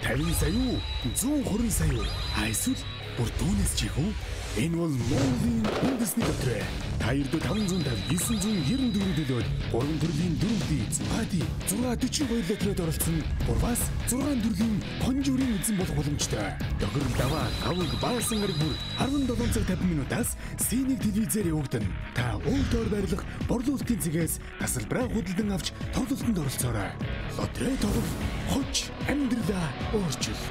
50 сая уу? 120 сая уу? Эсвэл бүр түүнээс чих үү? Энэ бол Монголын үндэсний дотроо. Та ердөө 550 994 төлөөд 3 төрлийн дөрөвдий Зугаати 642 литрээр оролцсон. Бургаас 6 төрлийн хонжуурын эзэн болох боломжтой. Тохирол даваа аваг баасан гараг бүр 17 цаг 50 минутаас Синийг телевизээр явагдана. Та өөртөө барилах борлуулалтын цэгээс тасалбараа худалдан авч тоглолтод оролцоорой. Лотерей тоглох хоч амьдралаа өөрчил.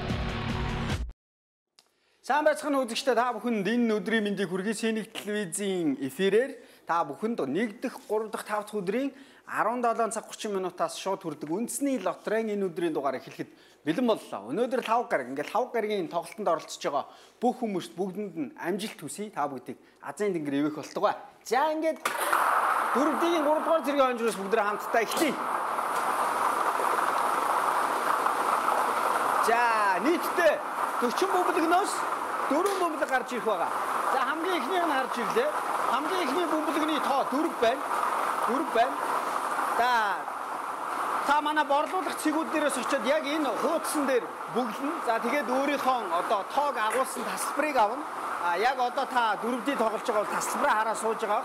Сайн байцгаана үзэгчдээ, та бүхэнд энэ өдрийн мэндийг хүргэе. Синийг телевизийн эфирээр та бүхэнд 1 дахь 3 дахь 5 дахь өдрийн 17 цаг 30 минутаас шууд хүрдэг үндэсний лотерейн энэ өдрийн дугаар эхлэхэд бэлэн боллоо. Өнөөдөр 5 гараг, ингээд 5 гарагийн тоглолтод оролцож байгаа бүх хүмүүст бүгдэнд нь амжилт хүсье. Та бүгдийг азийн тэнгэр ивэх болтугай. За ингээд дөрөвдийн 3 дугаар зэргийн хонжроос бүгдээ хамтдаа эхлэе. За нийтдээ 40 бөмбөлгнөөс 4 бөмбөлөг гарч ирэх байгаа. За хамгийн эхнийх нь харж ирлээ. Хамгийн эхний бөмбөлөгний тоо 4 байна. 4 байна. Та манай борлуулах цэгүүд дээрээс очиод яг энэ хуудсан дээр бүглэн. За тэгээд өөрийнхөө одоо тоог агуулсан тасалбарыг авна. Яг одоо та дөрөвдий тоглож байгаа бол тасалбараа хараа сууж байгаа.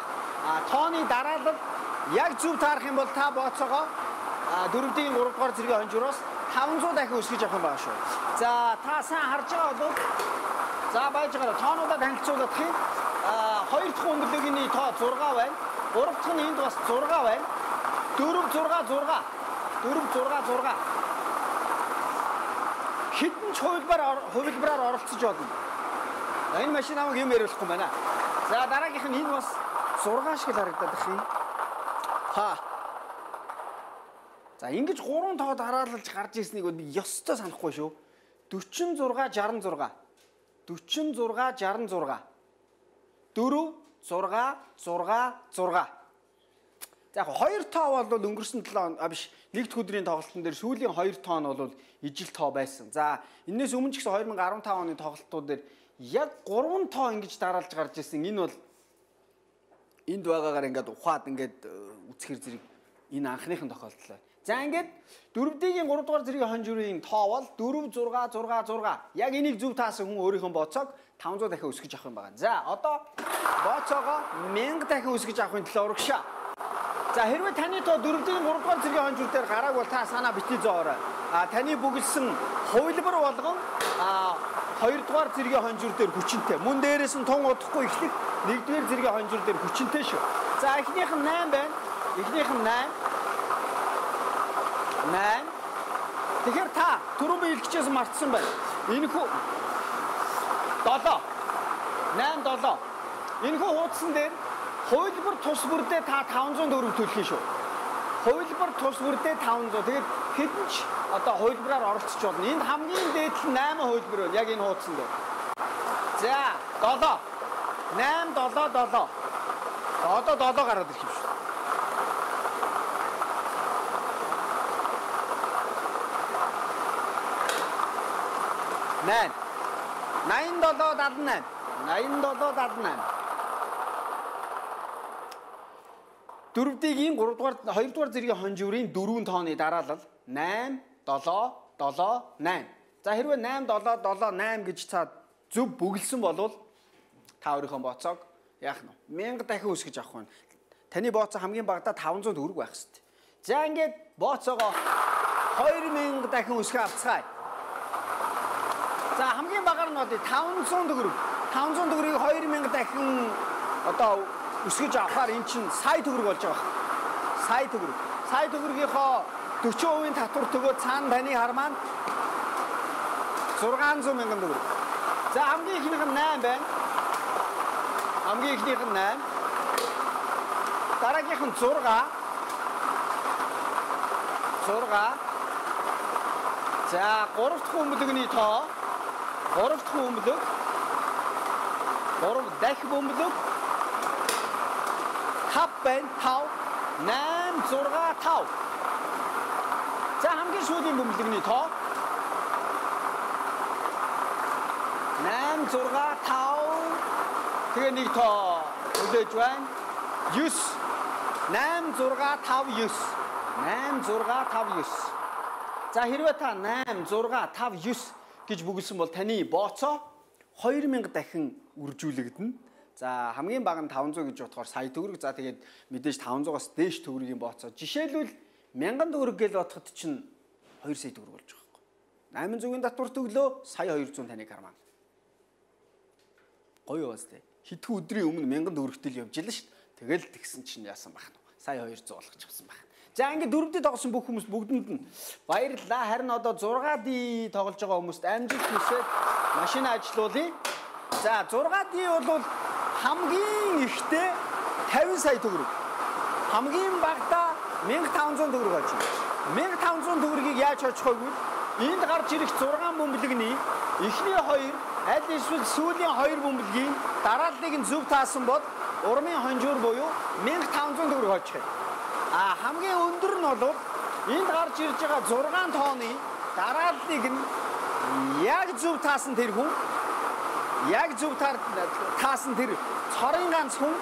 Тооны дараалал яг зөв таарах юм бол та бооцоогоо дөрөвдийн 3 дугаар зэргийн хонжроос 500 дахин өсгөж авах юм байна шүү. За та сайн харж байгаа бол за байж байгаа тоонуудаа танилцуулах юм. 2 дахь бөмбөлөгний тоо 6 байна. 3 дахь нь энд бас 6 байна. 4 6 6. 4 6 6. Хэдэн ч хувилбараар оролцож болно. Энэ машин намайг юм яриулахгүй байна. За дараагийнх нь энэ бас 6 шиг харагдаад их юм. За ингэж 3 тоо дараалалж гарч ирснийг би ёстой санахгүй шүү. 46 66. 46 66. 4 6 6 6. За яг 2 тоо бол өнгөрсөн 7 биш 1 дахь өдрийн тоглолтын дээр сүүлийн 2 тоо нь бол ижил тоо байсан. За энэс өмнө ч гэсэн 2015 оны тоглолтууд дээр яг 3 тоо ингэж дараалж гарч ирсэн. Энэ бол энд байгаагаар ингээд ухаад ингээд үцхэр зэрэг энэ анхныхын тохиолдол. За ингээд дөрөвдийн 3 дугаар зэргийн хонжурын тоо бол 4 6 6 6. Яг энийг зөв таасан хүн өөрийнхөө бооцоог 500 дахин өсгөж авах юм байна. За одоо бооцоогоо 1000 дахин өсгөж авахын төлөө урагшаа. За хэрвээ таны тоо дөрөвдийн 3 дугаар зэргийн хонжур дээр гарааг бол та санаа битгий зоорой. Таны бүгэлсэн хувилбар болгон 2 дугаар зэргийн хонжур дээр хүчинтэй. Мөн дээрээс нь тун удахгүй эхлэх 1 дугаар зэргийн хонжур дээр хүчинтэй шүү. За эхнийх нь 8 байна. Эхнийх нь 8. 8. Тэгэхээр та түрүү би хэлчихсэн мартсан байна. Энэхүү 7. 8 7. Энэхүү хуудсан дээр хувилбар тус бүрдээ та 500 төгрөг төлөх юм шүү. Хувилбар тус бүрдээ 500. Тэгээд хэдэн ч одоо хувилбараар оролцож болно. Энд хамгийн дээд нь 8 хувилбар байна. Яг энэ хуудсан дээр. За 7. 8 7 7. Одоо 7 гараад ирэх юм шүү. 8 87 78. Дөрөвдийн 3 дугаар 2 дугаар зэргийн хонжуурын 4 тооны дараалал 8 7 7 8. За хэрвээ 8 7 7 8 гэж цаад зөв бүгэлсэн болвол та өөрийнхөө бооцоог яах нь 1000 дахин өсгөж авах нь. Таны бооцоо хамгийн багадаа 500 төгрөг байх хэрэгтэй. За ингээд бооцоогоо 2000 дахин өсгөө авцгаая. За хамгийн багаар нь одоо 500 төгрөг. 500 төгрөгийг 2000 дахин одоо өсгөж авахаар эн чинь сая төгрөг болж байгаа. Сая төгрөг. Сая төгрөгийнхөө 40% татвар төгөө цаана таны хар маань 600 мянган төгрөг. За хамгийн ихнийх нь 8 байна. Хамгийн ихнийх нь 8. Дараагийнх нь 6. 6. За 3 дахь бөмбөлөгний тоо 3 дахь бөмбөлөг 3 дахь бөмбөлөг 5 байна 5 8 6 5. За хамгийн сүүлийн бөмбөлөгний тоо 8 6 5. Тэгээ нэг тоо үлээж байна 9 8 6 5 9. 8 6 5 9. За хэрвээ та 8, 6, 5, 9 гэж бүгэлсэн бол таны бооцоо 2000 дахин үржүүлэгдэнэ. За хамгийн бага нь 500 гэж бодохоор сая төгрөг. За тэгээд мэдээж 500-аас дээш төгрөгийн бооцоо. Жишээлбэл 1000 төгрөг гэж бодоход чинь 2 сая төгрөг болж байгаа юм. 800-ийн татвар төглөө сая 200 таны карман. Гоё уус тээ. Хэдхэн өдрийн өмнө 1000 төгрөгтэй л явж илэн шүү дээ. Тэгэл тэгсэн чинь яасан байх нь. Сая 200 болгож авсан байх. За ингээд дөрөвдөд тоглосон бүх хүмүүс бүгдэнд нь баярлалаа. Харин одоо 6D тоглож байгаа хүмүүст амжилт хүсээд машин ажилуулъя. За 6D бол хамгийн ихтэй 50 сая төгрөг. Хамгийн багадаа 1500 төгрөг болж байна. 1500 төгрөгийг яаж очих вэ гэвэл энд гарч ирэх 6 бөмбөлөгний эхний 2 аль эсвэл сүүлийн 2 бөмбөлгийн дарааллыг нь зөв таасан бол урмын хонжуур буюу 1500 төгрөг очих юм. Хамгийн өндөр нь бол энд гарч ирж байгаа 6 тооны дарааллыг нь яг зөв таасан тэр хүн яг зөв таасан тэр цорын ганц хүн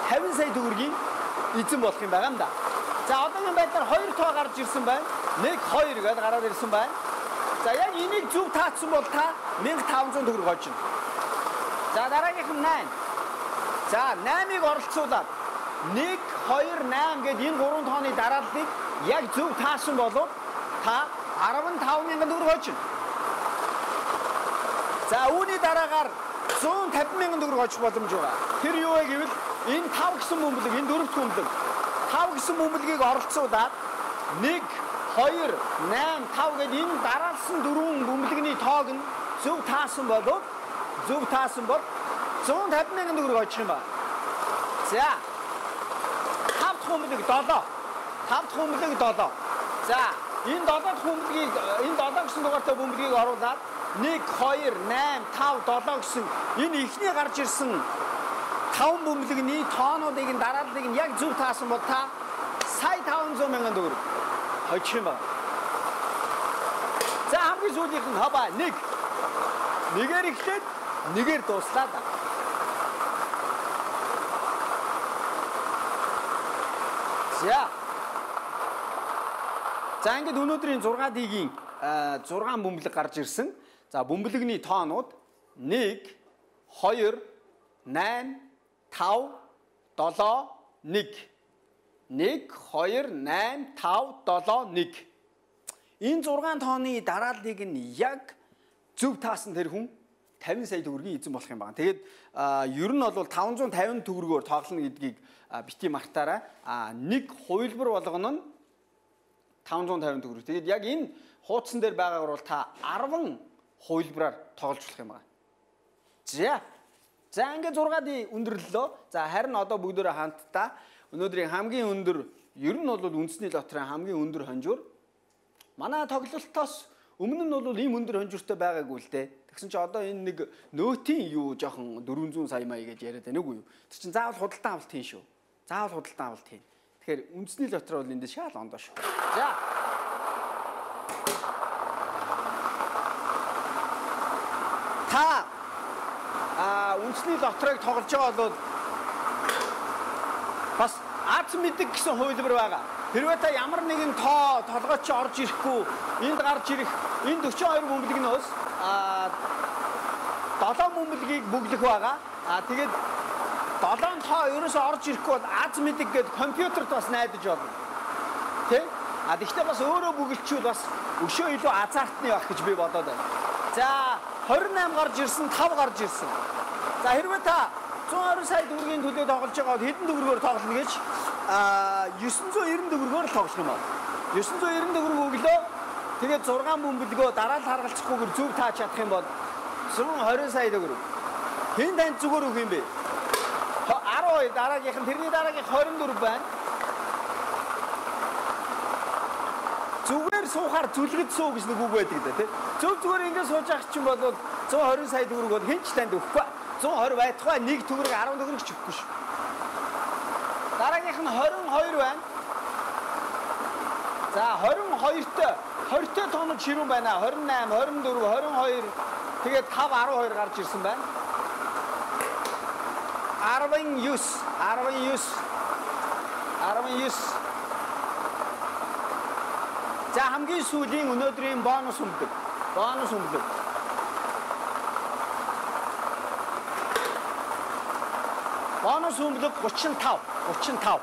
50 сая төгрөгийн эзэн болох юм байгаа юм да. За одоогийн байдлаар 2 тоо гарч ирсэн байна. 1 2 гэдээ гараад ирсэн байна. За яг энийг зөв таацсан бол та 1500 төгрөг олж байна. За дараагийнх нь 8. За 8-ыг оролцуулаад 1 2 8 гэдэг энэ 3 тооны дарааллыг яг зөв таасан бол та 15000 төгрөг олж байна. За үүний дараагаар 150,000 төгрөг очих боломж байгаа. Тэр юу вэ гэвэл энэ 5 гэсэн бөмбөлөг, энэ 4 дахь бөмбөлөг. 5 гэсэн бөмбөлгийг оролцуулаад 1 2 8 5 гэдэг энэ дараалсан 4 бөмбөлөгний тоог нь зөв таасан бол 150,000 төгрөг очих юм байна. За 5 дахь бөмбөлөг 7. 5 дахь бөмбөлөг 7. За энэ 7 дахь бөмбөлгийг энэ 7 гэсэн дугаартай бөмбөлгийг оруулаад 1 2 8 5 7 гэсэн энэ ихний гарч ирсэн 5 бөмбөлөгний тоонуудыг нь дарааллыг нь яг зөв таасан бол та сая 500,000 төгрөг очих юм байна. За хамгийн сүүлийнх нь хаваа 1. Нэгээр эхлээд нэгээр дуслаа да. За ингээд өнөөдрийн 6D-гийн 6 бөмбөлөг гарч ирсэн. За бөмбөлөгний тоонууд 1 2 8 5 7 1 1 2 8 5 7 1. Энэ 6 тооны дарааллыг нь яг зөв таасан тэр хүн 50 сая төгрөгийн эзэн болох юм байна. Тэгээд ер нь бол 550 төгрөгөөр тоглоно гэдгийг бити мартаарай. Нэг хувилбар болгоно нь 550 төгрөг. Тэгээд яг энэ хуудсан дээр байгаагаар бол та 10 хувилбараар тоглож болох юм байна. За ингээд 6D өндөрлөлөө. За харин одоо бүгдөө хамтдаа өнөөдрийн хамгийн өндөр ер нь бол үндэсний лотерейн хамгийн өндөр хонжуур манай тоглолтоос өмнө нь бол ийм өндөр хонжууртай байгаагүй л дээ. Тэгсэн чи одоо энэ нэг нөөтийн юу жоохон 400 сая маяг гэж яриад байна уу юу? Тэр чин заавал худалдан авалт хийн шүү. Заавал худалдан авалт хийн. Тэгэхээр үндэсний лотерей бол эндээ шал ондоо шүү. За. Та үндэсний лотерейг тоглож байгаа бол бас аз мэддэг гэсэн хувилбар байгаа. Хэрвээ та ямар нэгэн толгойч орж ирэхгүй энд гарч ирэх энэ 42 бөмбөлгнөөс 7 бөмбөлгийг бүглэх байгаа. Тэгээд 7 тоо ерөөсөө орж ирэхгүй бол аз мэддэг гэд компьютерт бас найдаж болно. Тэ? Гэхдээ бас өөрөө бүгэлчүүл бас өшөө илүү азартны байх гэж би бодоод байна. За 28 гарч ирсэн, 5 гарч ирсэн. За хэрвээ та 120 сая төгрөгийн төлөө тоглож байгаа бол хэдэн төгрөгөөр тоглоно гэж 990 төгрөгөөр л тоглох юм байна. 990 төгрөг өглөө тэгээд 6 бөмбөлгөө дараал харгалзахгүйгээр зөв тааж чадах юм бол 120 сая төгрөг. Хэн танд зүгээр өгөх юм бэ? 12 дараагийнх нь тэрний дараагийнх 24 байна. Зүгээр суухаар зүлгэд суу гэж нэг үг байдаг дээ, тийм. Зүгээр ингэ сууж явах чинь бол 120 сая төгрөг бол хэн ч танд өгөхгүй. 120 байтугай 1 төгрөг 10 төгрөг ч өгөхгүй шүү. Дараагийнх нь 22 байна. За 22-т тоонод ширүүн байна. 28, 24, 22 тэгээд 5 12 гарч ирсэн байна. 19 19 19 За хамгийн сүүлийн өнөөдрийн бонус өмдөг. Бонус өмдөг. Бонус өмдөг 35.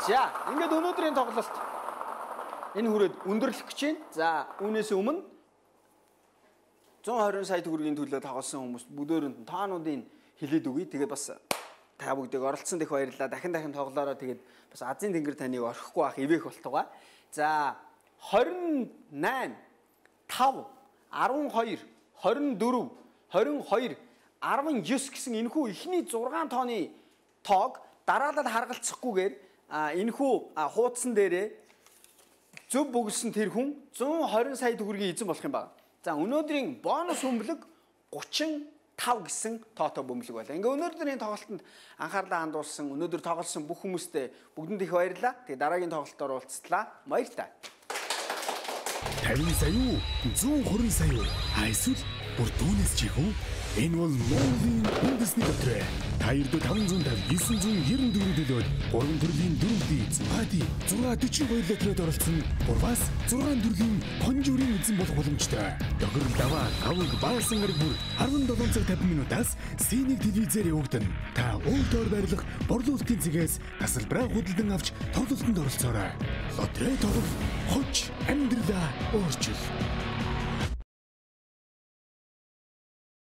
За, ингээд өнөөдрийн тоглолт энэ хүрээд өндөрлөх гэж байна. За, үүнээс өмнө 120 сая төгрөгийн төлөө тоглосон хүмүүст бүгдөөрэнд таануудын хэлээд өгье. Тэгээд бас та бүгдийг оролцсон дэх баярлалаа. Дахин тоглоороо тэгээд бас Азийн тэнгэр таныг орхихгүй байх ивэх болтугай. За 28, 5, 12, 24, 22, 19 гэсэн энэхүү ихний 6 тооны тоог дараалал харгалцахгүйгээр энэхүү хуудсан дээрээ зөв бөглсөн тэр хүн 120 сая төгрөгийн эзэн болох юм байна. За өнөөдрийн бонус бөмбөлөг 35 гэсэн тоотой бөмбөлөг байлаа. Ингээ өнөөдрийн тоглолтод анхаарлаа хандуулсан, өнөөдөр тоглосон бүх хүмүүстээ бүгдэнд их баярлалаа. Тэгээ дараагийн тоглолтоор уулзтлаа. Баярлалаа. 50 сая, 120 сая. Эсвэл бүр түүнээс ч их үү? Энэ бол Монголын үндэсний дотроо. Та ирдэ 550 994 төлөөд 3 төрлийн дөрөвдөө эзэн Пати 642 литрээр оролцсон. Бурбас 6 төрлийн конжурын эзэн болох боломжтой. Догор даваа аваг баасан гараг бүр 17 цаг 50 минутаас Синийг телевизээр явагдана. Та өөртөө байрлах борлуулалтын цэгээс тасалбараа худалдан авч тоглолтод оролцоорой. Лотерей тоглох хоч амьдралаа өөрчил.